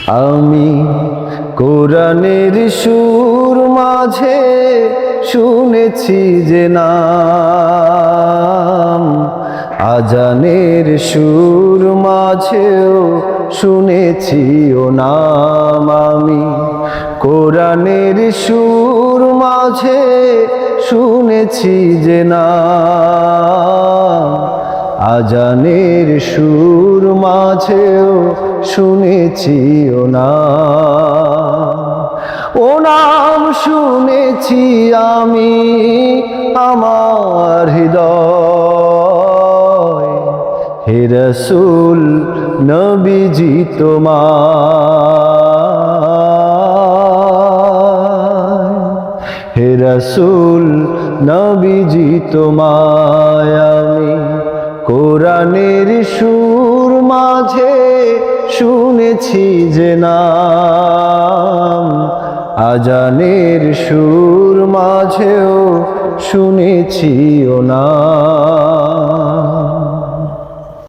আমি কোরআনের সুর মাঝে শুনেছি যে নাম, আজানের সুর মাঝেও শুনেছি ও নাম। আমি কোরআনের সুর মাঝে শুনেছি যে নাম, আজানের সুর মাঝেও শুনেছি ও নাম। ও নাম শুনেছি আমি আমার হৃদয়, হে রাসূল নবীজি তোমায়, হে রাসূল নবীজি তোমায়। আমি কোরআনের সুর মাঝে শুনেছি যে নাম, আজানের সুর মাঝেও শুনেছি ও নাম।